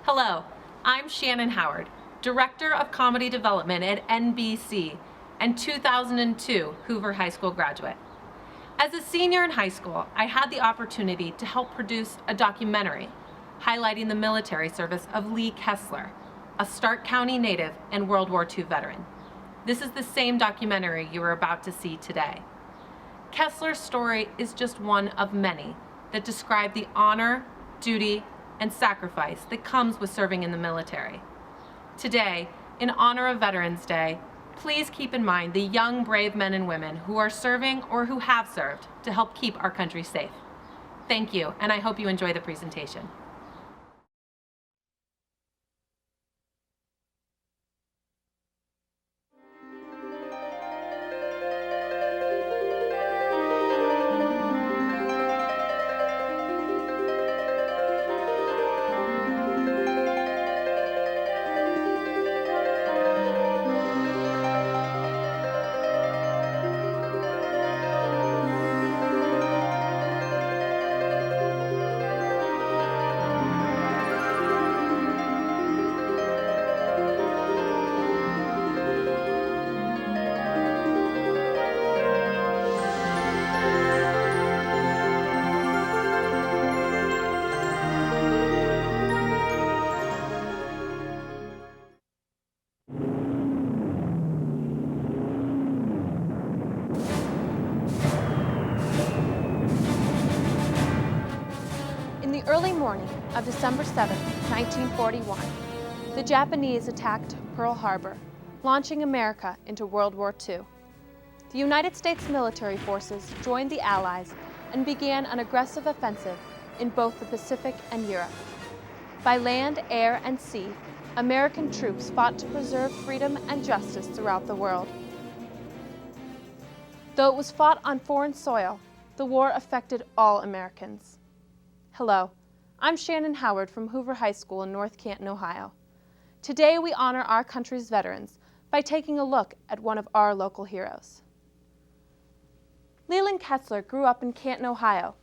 Hello, I'm Shannon Howard, Director of Comedy Development at NBC and 2002 Hoover High School graduate. As a senior in high school, I had the opportunity to help produce a documentary highlighting the military service of Leland Kessler, a Stark County native and World War II veteran. This is the same documentary you are about to see today. Kessler's story is just one of many that describe the honor, duty, and sacrifice that comes with serving in the military. Today, in honor of Veterans Day, please keep in mind the young, brave men and women who are serving or who have served to help keep our country safe. Thank you, and I hope you enjoy the presentation. Early morning of December 7, 1941, the Japanese attacked Pearl Harbor, launching America into World War II. The United States military forces joined the Allies and began an aggressive offensive in both the Pacific and Europe. By land, air, and sea, American troops fought to preserve freedom and justice throughout the world. Though it was fought on foreign soil, the war affected all Americans. Hello, I'm Shannon Howard from Hoover High School in North Canton, Ohio. Today we honor our country's veterans by taking a look at one of our local heroes. Leland Kessler grew up in Canton, Ohio,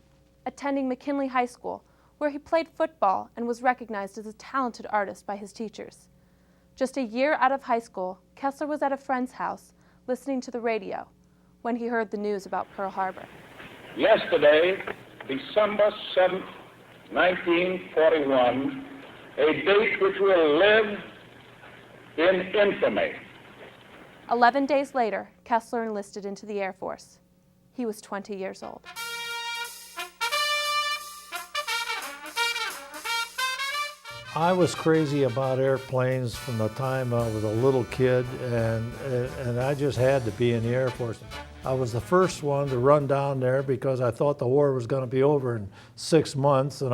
attending McKinley High School, where he played football and was recognized as a talented artist by his teachers. Just a year out of high school, Kessler was at a friend's house listening to the radio when he heard the news about Pearl Harbor. Yesterday, December 7th, 1941, a date which will live in infamy. 11 days later, Kessler enlisted into the Air Force. He was 20 years old. I was crazy about airplanes from the time I was a little kid, and I just had to be in the Air Force. I was the first one to run down there because I thought the war was going to be over in 6 months and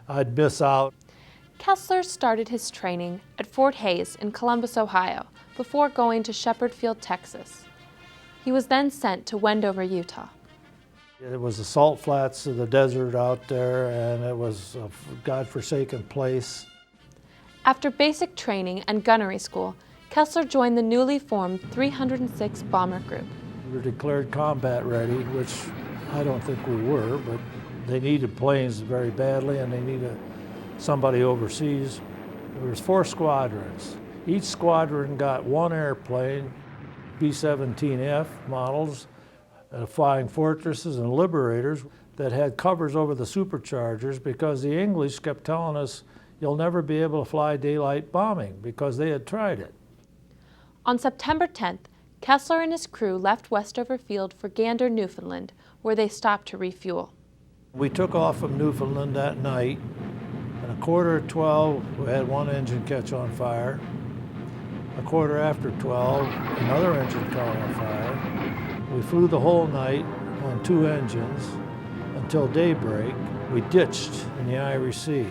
I'd miss out. Kessler started his training at Fort Hays in Columbus, Ohio, before going to Shepherd Field, Texas. He was then sent to Wendover, Utah. It was the salt flats of the desert out there, and it was a godforsaken place. After basic training and gunnery school, Kessler joined the newly formed 306 Bomber Group. We were declared combat ready, which I don't think we were, but they needed planes very badly, and they needed somebody overseas. There was 4 squadrons. Each squadron got 1 airplane, B-17F models, Flying Fortresses and Liberators that had covers over the superchargers, because the English kept telling us, you'll never be able to fly daylight bombing, because they had tried it. On September 10th, Kessler and his crew left Westover Field for Gander, Newfoundland, where they stopped to refuel. We took off from Newfoundland that night, and 11:45, we had 1 engine catch on fire. 12:15, another engine caught on fire. We flew the whole night on 2 engines until daybreak. We ditched in the Irish Sea.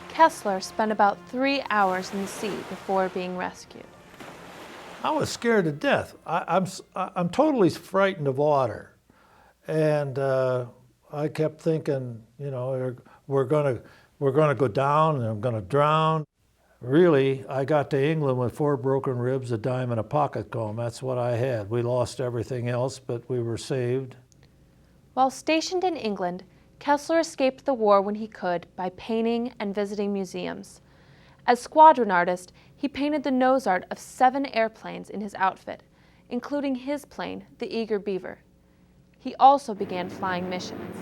Kessler spent about 3 hours in the sea before being rescued. I was scared to death. I'm totally frightened of water, and I kept thinking, you know, we're gonna go down, and I'm gonna drown. Really, I got to England with 4 broken ribs, a dime, and a pocket comb. That's what I had. We lost everything else, but we were saved. While stationed in England, Kessler escaped the war when he could by painting and visiting museums. As squadron artist, he painted the nose art of 7 airplanes in his outfit, including his plane, the Eager Beaver. He also began flying missions.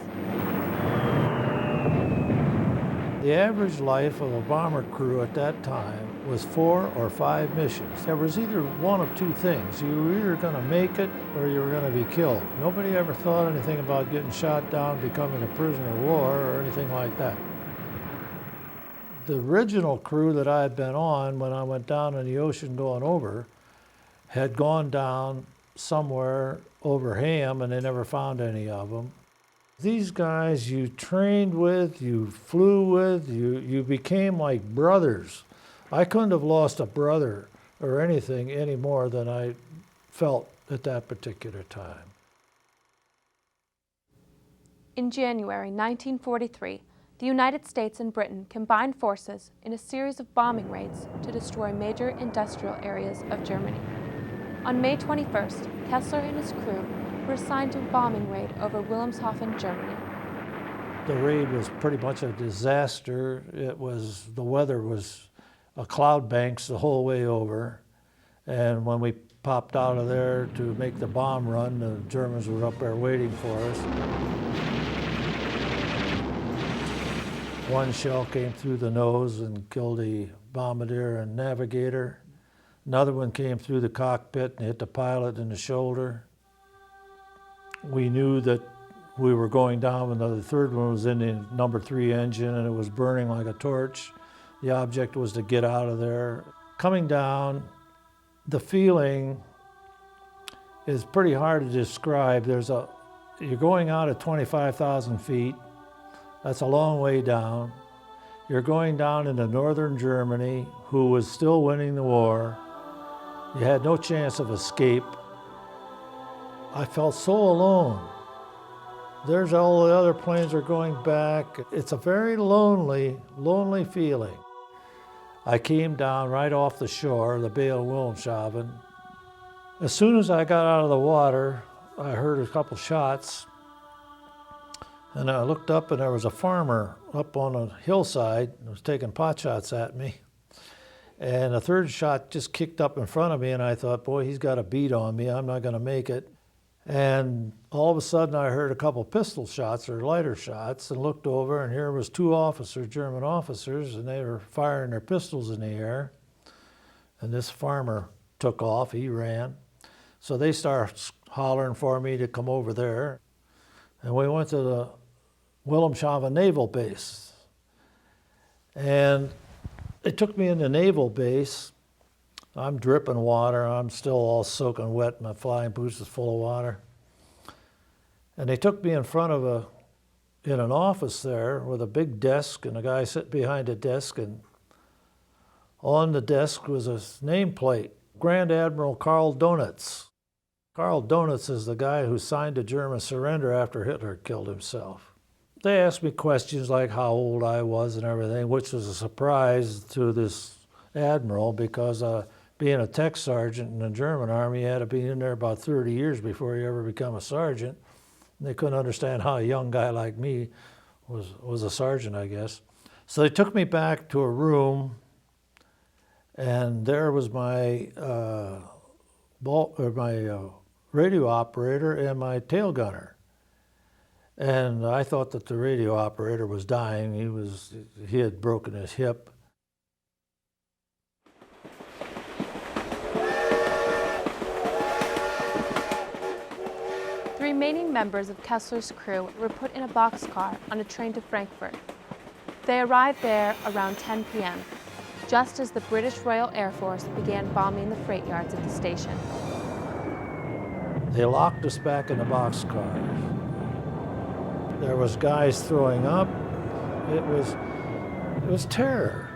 The average life of a bomber crew at that time was 4 or 5 missions. There was either one of two things. You were either going to make it or you were going to be killed. Nobody ever thought anything about getting shot down, becoming a prisoner of war, or anything like that. The original crew that I had been on when I went down in the ocean going over had gone down somewhere over Ham, and they never found any of them. These guys you trained with, you flew with, you became like brothers. I couldn't have lost a brother or anything any more than I felt at that particular time. In January 1943, the United States and Britain combined forces in a series of bombing raids to destroy major industrial areas of Germany. On May 21st, Kessler and his crew were assigned to a bombing raid over Wilhelmshaven, Germany. The raid was pretty much a disaster. The weather was a cloud banks the whole way over. And when we popped out of there to make the bomb run, the Germans were up there waiting for us. One shell came through the nose and killed the bombardier and navigator. Another one came through the cockpit and hit the pilot in the shoulder. We knew that we were going down when the third one was in the number 3 engine and it was burning like a torch. The object was to get out of there. Coming down, the feeling is pretty hard to describe. You're going out at 25,000 feet. That's a long way down. You're going down into northern Germany, who was still winning the war. You had no chance of escape. I felt so alone. There's all the other planes are going back. It's a very lonely, lonely feeling. I came down right off the shore, the Bay of Wilhelmshaven. As soon as I got out of the water, I heard a couple shots. And I looked up and there was a farmer up on a hillside and was taking pot shots at me. And a third shot just kicked up in front of me and I thought, boy, he's got a bead on me. I'm not gonna make it. And all of a sudden I heard a couple pistol shots or lighter shots and looked over and here was 2 officers, German officers, and they were firing their pistols in the air. And this farmer took off, he ran. So they started hollering for me to come over there. And we went to the Wilhelmshaven Naval Base. And they took me in the naval base. I'm dripping water. I'm still all soaking wet. My flying boots is full of water. And they took me in front of in an office there with a big desk and a guy sitting behind a desk. And on the desk was a nameplate, Grand Admiral Karl Donitz. Karl Donitz is the guy who signed the German surrender after Hitler killed himself. They asked me questions like how old I was and everything, which was a surprise to this admiral because being a tech sergeant in the German army, you had to be in there about 30 years before you ever become a sergeant. And they couldn't understand how a young guy like me was a sergeant, I guess. So they took me back to a room, and there was my radio operator and my tail gunner. And I thought that the radio operator was dying. He had broken his hip. The remaining members of Kessler's crew were put in a boxcar on a train to Frankfurt. They arrived there around 10 p.m., just as the British Royal Air Force began bombing the freight yards at the station. They locked us back in the boxcar. There was guys throwing up. It was terror.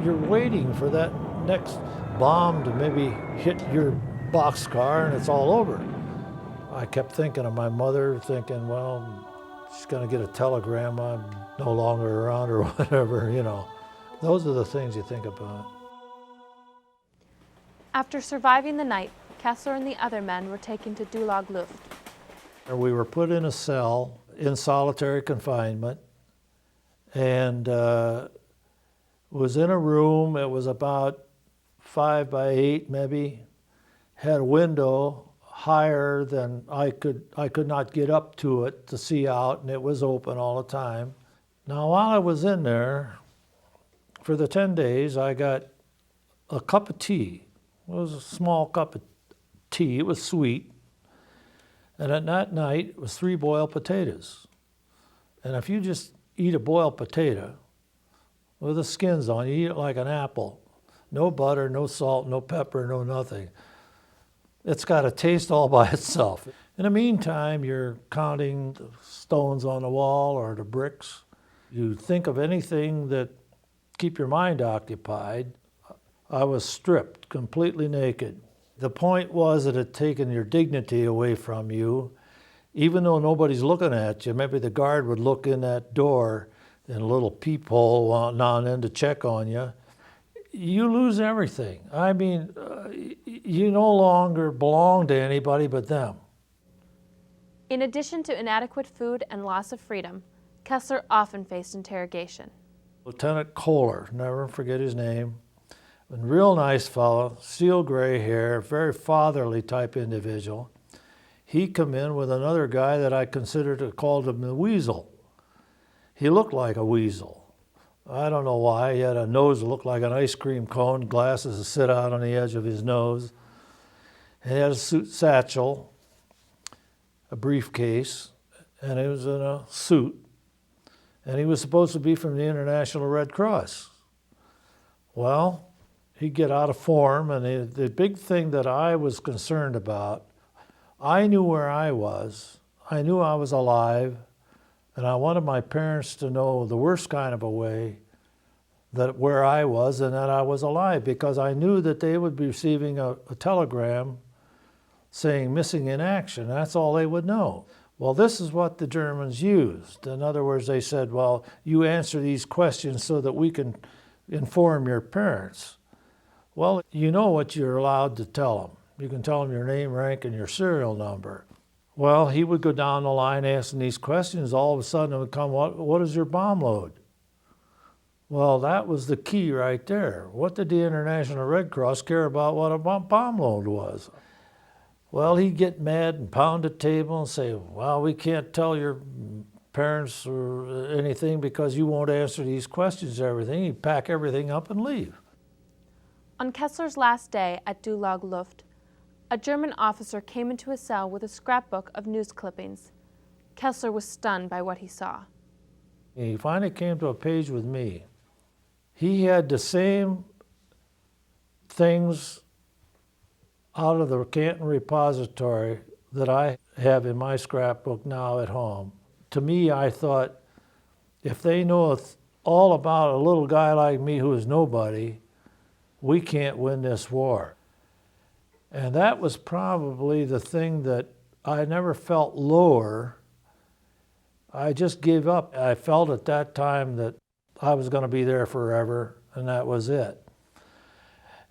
You're waiting for that next bomb to maybe hit your boxcar and it's all over. I kept thinking of my mother, thinking, well, she's gonna get a telegram I'm no longer around or whatever, you know. Those are the things you think about. After surviving the night, Kessler and the other men were taken to Dulag Luft. We were put in a cell in solitary confinement, and was in a room. It was about 5 by 8 maybe, had a window higher than I could not get up to it to see out, and it was open all the time. Now, while I was in there, for the 10 days, I got a cup of tea. It was a small cup of tea. It was sweet. And at that night, it was 3 boiled potatoes. And if you just eat a boiled potato with the skins on, you eat it like an apple. No butter, no salt, no pepper, no nothing. It's got a taste all by itself. In the meantime, you're counting the stones on the wall or the bricks. You think of anything that keep your mind occupied. I was stripped, completely naked. The point was that it had taken your dignity away from you. Even though nobody's looking at you, maybe the guard would look in that door in a little peephole now and then to check on you. You lose everything. I mean, you no longer belong to anybody but them. In addition to inadequate food and loss of freedom, Kessler often faced interrogation. Lieutenant Kohler, never forget his name, a real nice fellow, steel gray hair, very fatherly type individual. He come in with another guy that I called him the weasel. He looked like a weasel. I don't know why. He had a nose that looked like an ice cream cone, glasses that sit out on the edge of his nose. He had a suit satchel, a briefcase, and he was in a suit. And he was supposed to be from the International Red Cross. Well, he'd get out of form, and the big thing that I was concerned about, I knew where I was. I knew I was alive, and I wanted my parents to know the worst kind of a way that where I was and that I was alive, because I knew that they would be receiving a telegram saying missing in action. That's all they would know. Well, this is what the Germans used. In other words, they said, well, you answer these questions so that we can inform your parents. Well, you know what you're allowed to tell them. You can tell them your name, rank, and your serial number. Well, he would go down the line asking these questions. All of a sudden it would come, what is your bomb load? Well, that was the key right there. What did the International Red Cross care about what a bomb load was? Well, he'd get mad and pound the table and say, well, we can't tell your parents or anything because you won't answer these questions and everything. He'd pack everything up and leave. On Kessler's last day at Dulag Luft, a German officer came into his cell with a scrapbook of news clippings. Kessler was stunned by what he saw. He finally came to a page with me. He had the same things out of the Canton repository that I have in my scrapbook now at home. To me, I thought, if they know all about a little guy like me who is nobody, we can't win this war. And that was probably the thing that I never felt lower. I just gave up. I felt at that time that I was going to be there forever, and that was it.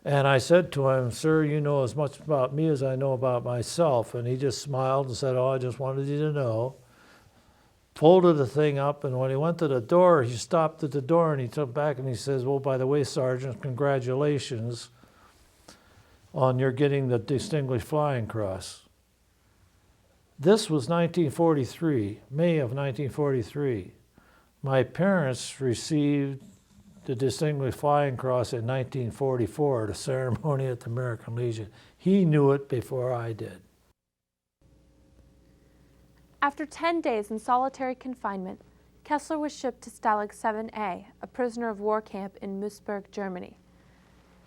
And I said to him, sir, you know as much about me as I know about myself. And he just smiled and said, oh, I just wanted you to know. Folded the thing up, and when he went to the door, he stopped at the door and he took back and he says, well, by the way, Sergeant, congratulations on your getting the Distinguished Flying Cross. This was 1943, May of 1943. My parents received the Distinguished Flying Cross in 1944 at a ceremony at the American Legion. He knew it before I did. After 10 days in solitary confinement, Kessler was shipped to Stalag 7A, a prisoner of war camp in Moosburg, Germany.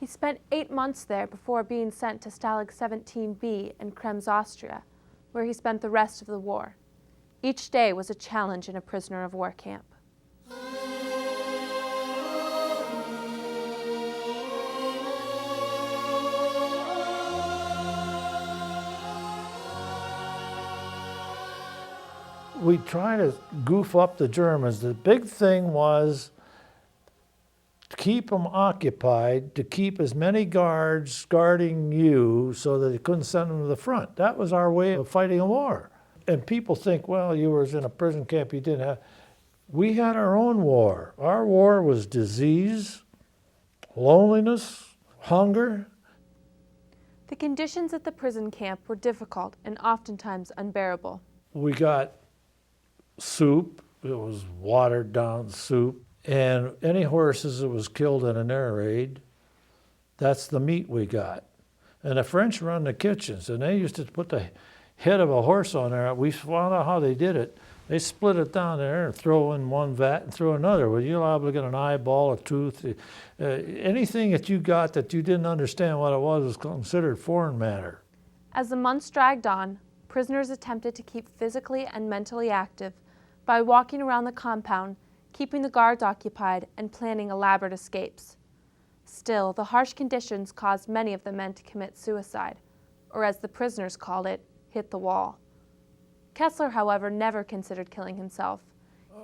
He spent 8 months there before being sent to Stalag 17B in Krems, Austria, where he spent the rest of the war. Each day was a challenge in a prisoner of war camp. We try to goof up the Germans. The big thing was to keep them occupied, to keep as many guards guarding you so that they couldn't send them to the front. That was our way of fighting a war. And people think, well, you was in a prison camp, you didn't have. We had our own war. Our war was disease, loneliness, hunger. The conditions at the prison camp were difficult and oftentimes unbearable. We got soup. It was watered down soup. And any horses that was killed in an air raid, that's the meat we got. And the French run the kitchens, and they used to put the head of a horse on there. We found out how they did it. They split it down there and throw in one vat and throw another. Well, you're liable to get an eyeball, a tooth. Anything that you got that you didn't understand what it was considered foreign matter. As the months dragged on, prisoners attempted to keep physically and mentally active by walking around the compound, keeping the guards occupied, and planning elaborate escapes. Still, the harsh conditions caused many of the men to commit suicide, or as the prisoners called it, hit the wall. Kessler, however, never considered killing himself.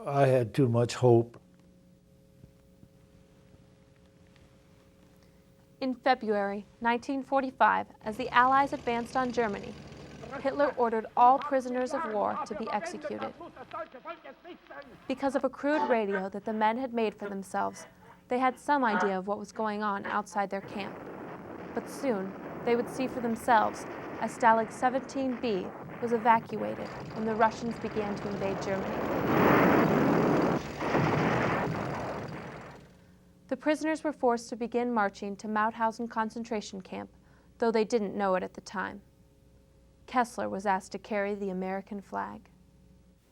I had too much hope. In February 1945, as the Allies advanced on Germany, Hitler ordered all prisoners of war to be executed. Because of a crude radio that the men had made for themselves, they had some idea of what was going on outside their camp. But soon, they would see for themselves as Stalag 17B was evacuated when the Russians began to invade Germany. The prisoners were forced to begin marching to Mauthausen concentration camp, though they didn't know it at the time. Kessler was asked to carry the American flag.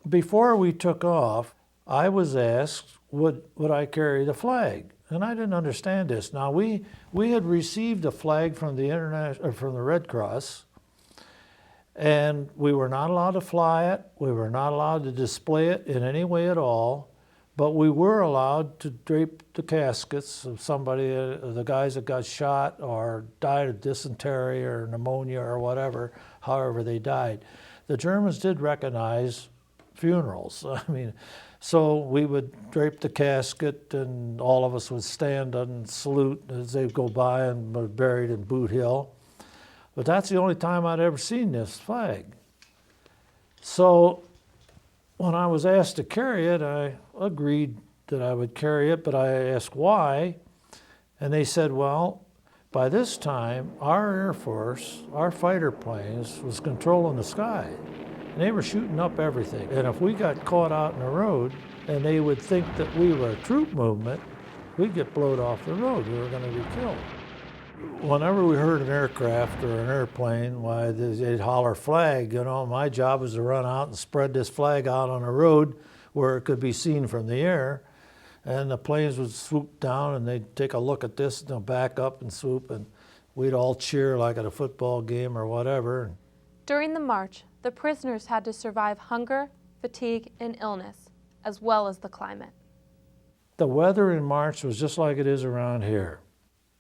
Before we took off, I was asked, would I carry the flag? And I didn't understand this. Now, we had received a flag from from the Red Cross, and we were not allowed to fly it. We were not allowed to display it in any way at all, but we were allowed to drape the caskets of somebody, the guys that got shot or died of dysentery or pneumonia or whatever, however they died. The Germans did recognize funerals. I mean, so we would drape the casket, and all of us would stand and salute as they go by and were buried in Boot Hill. But that's the only time I'd ever seen this flag. So when I was asked to carry it, I agreed that I would carry it, but I asked why. And they said, well, by this time, our Air Force, our fighter planes, was controlling the sky. And they were shooting up everything. And if we got caught out in the road and they would think that we were a troop movement, we'd get blown off the road. We were going to be killed. Whenever we heard an aircraft or an airplane, why they'd holler flag. You know, my job was to run out and spread this flag out on the road where it could be seen from the air. And the planes would swoop down and they'd take a look at this and they'll back up and swoop, and we'd all cheer like at a football game or whatever. During the march, the prisoners had to survive hunger, fatigue, and illness, as well as the climate. The weather in March was just like it is around here.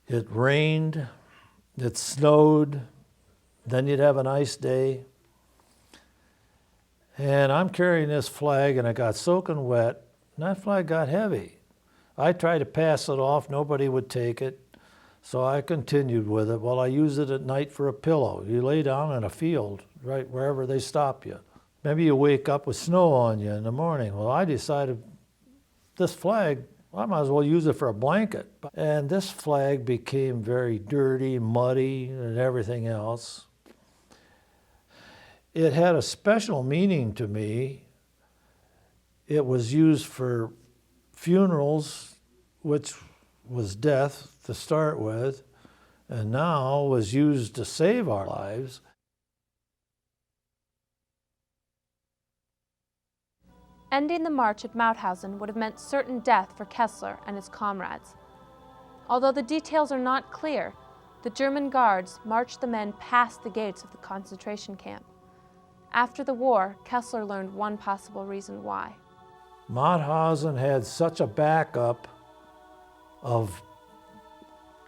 It rained, it snowed, then you'd have a nice day. And I'm carrying this flag and it got soaking wet, and that flag got heavy. I tried to pass it off, nobody would take it, so I continued with it. Well, I use it at night for a pillow. You lay down in a field, right wherever they stop you. Maybe you wake up with snow on you in the morning. Well, I decided this flag, I might as well use it for a blanket. And this flag became very dirty, muddy, and everything else. It had a special meaning to me. It was used for funerals, which was death to start with, and now was used to save our lives. Ending the march at Mauthausen would have meant certain death for Kessler and his comrades. Although the details are not clear, the German guards marched the men past the gates of the concentration camp. After the war, Kessler learned one possible reason why. Mauthausen had such a backup of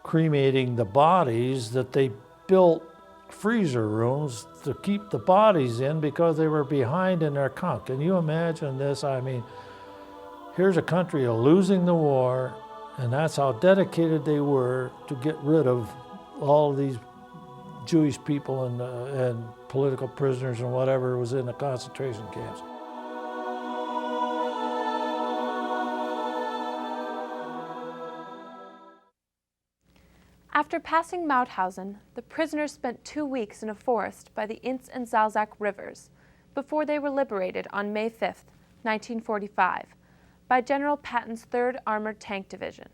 cremating the bodies that they built freezer rooms to keep the bodies in because they were behind in their count. Can you imagine this? I mean, here's a country losing the war, and that's how dedicated they were to get rid of all these Jewish people and political prisoners and whatever was in the concentration camps. After passing Mauthausen, the prisoners spent 2 weeks in a forest by the Ince and Salzach rivers before they were liberated on May 5, 1945, by General Patton's 3rd Armored Tank Division.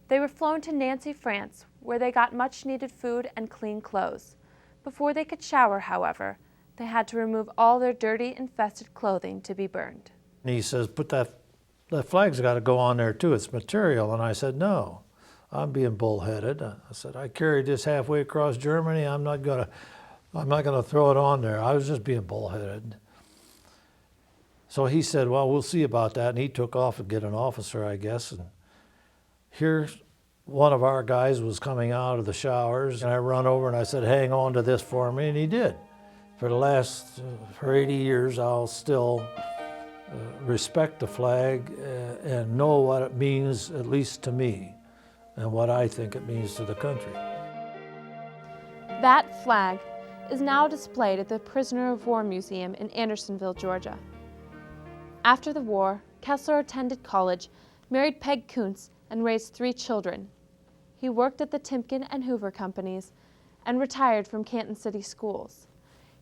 They were flown to Nancy, France, where they got much-needed food and clean clothes. Before they could shower, however, they had to remove all their dirty, infested clothing to be burned. And he says, "But that flag's got to go on there too, it's material." And I said, "No, I'm being bullheaded." I said, "I carried this halfway across Germany, I'm not gonna throw it on there." I was just being bullheaded. So he said, "Well, we'll see about that," and he took off to get an officer, I guess. And here, one of our guys was coming out of the showers, and I run over and I said, "Hang on to this for me," and he did. For 80 years, I'll still respect the flag and know what it means, at least to me, and what I think it means to the country. That flag is now displayed at the Prisoner of War Museum in Andersonville, Georgia. After the war, Kessler attended college, married Peg Kuntz, and raised 3 children. He worked at the Timken and Hoover companies and retired from Canton City Schools.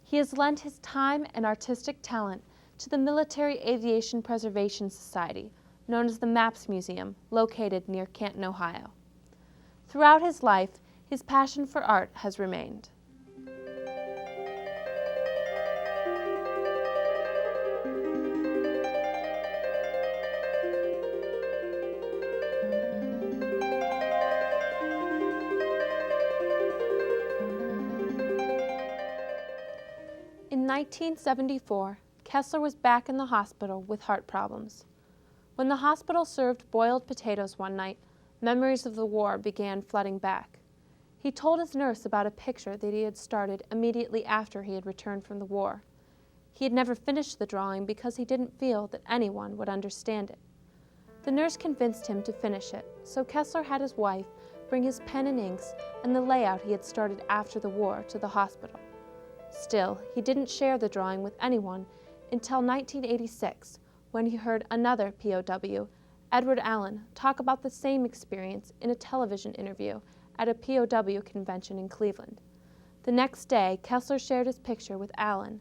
He has lent his time and artistic talent to the Military Aviation Preservation Society, known as the MAPS Museum, located near Canton, Ohio. Throughout his life, his passion for art has remained. In 1974, Kessler was back in the hospital with heart problems. When the hospital served boiled potatoes one night, memories of the war began flooding back. He told his nurse about a picture that he had started immediately after he had returned from the war. He had never finished the drawing because he didn't feel that anyone would understand it. The nurse convinced him to finish it, so Kessler had his wife bring his pen and inks and the layout he had started after the war to the hospital. Still, he didn't share the drawing with anyone until 1986, when he heard another POW, Edward Allen, talk about the same experience in a television interview at a POW convention in Cleveland. The next day, Kessler shared his picture with Allen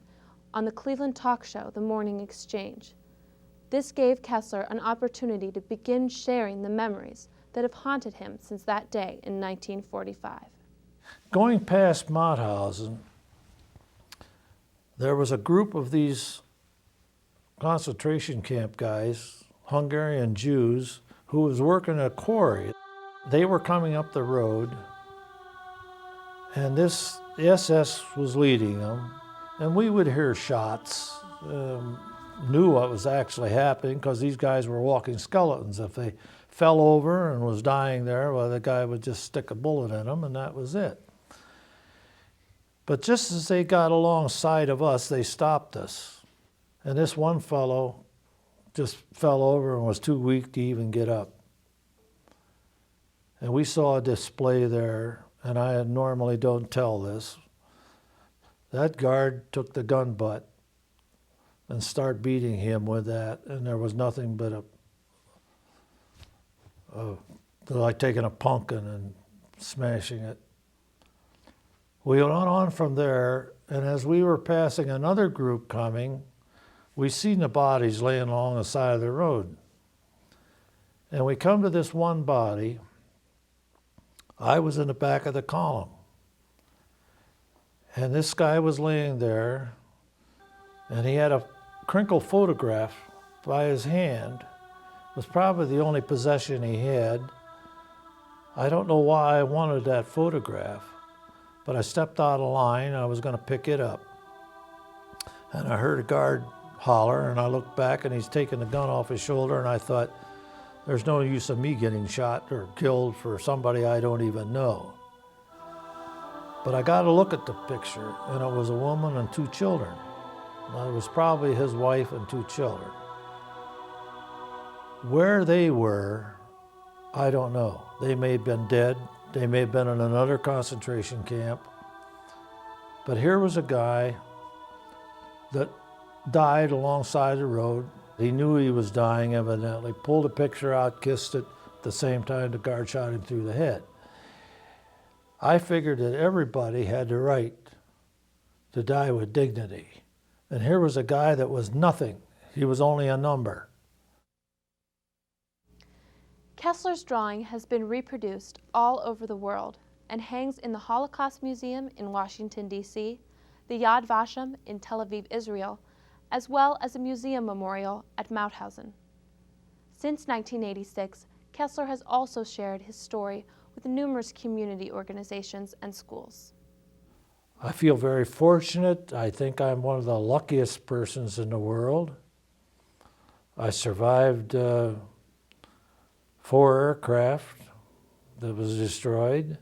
on the Cleveland talk show, The Morning Exchange. This gave Kessler an opportunity to begin sharing the memories that have haunted him since that day in 1945. Going past Mauthausen, there was a group of these concentration camp guys, Hungarian Jews, who was working a quarry. They were coming up the road, and the SS was leading them, and we would hear shots, knew what was actually happening because these guys were walking skeletons. If they fell over and was dying there, well, the guy would just stick a bullet in them, and that was it. But just as they got alongside of us, they stopped us. And this one fellow just fell over and was too weak to even get up. And we saw a display there, and I normally don't tell this. That guard took the gun butt and started beating him with that, and there was nothing but like taking a pumpkin and smashing it. We went on from there, and as we were passing another group coming, we seen the bodies laying along the side of the road. And we come to this one body. I was in the back of the column. And this guy was laying there, and he had a crinkled photograph by his hand. It was probably the only possession he had. I don't know why I wanted that photograph, but I stepped out of line, and I was going to pick it up. And I heard a guard holler, and I looked back, and he's taking the gun off his shoulder, and I thought, there's no use of me getting shot or killed for somebody I don't even know. But I got to look at the picture, and it was a woman and 2 children. It was probably his wife and 2 children. Where they were, I don't know. They may have been dead. They may have been in another concentration camp. But here was a guy that died alongside the road. He knew he was dying, evidently, pulled a picture out, kissed it. At the same time, the guard shot him through the head. I figured that everybody had the right to die with dignity. And here was a guy that was nothing. He was only a number. Kessler's drawing has been reproduced all over the world and hangs in the Holocaust Museum in Washington, D.C., the Yad Vashem in Tel Aviv, Israel, as well as a museum memorial at Mauthausen. Since 1986, Kessler has also shared his story with numerous community organizations and schools. I feel very fortunate. I think I'm one of the luckiest persons in the world. I survived 4 aircraft that was destroyed.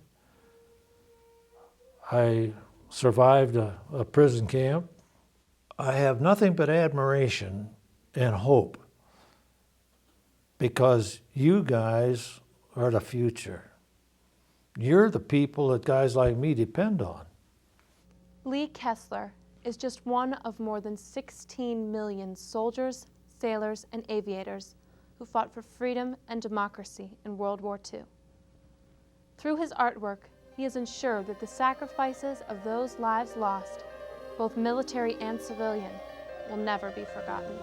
I survived a prison camp. I have nothing but admiration and hope because you guys are the future. You're the people that guys like me depend on. Lee Kessler is just one of more than 16 million soldiers, sailors, and aviators who fought for freedom and democracy in World War II. Through his artwork, he has ensured that the sacrifices of those lives lost, both military and civilian, will never be forgotten.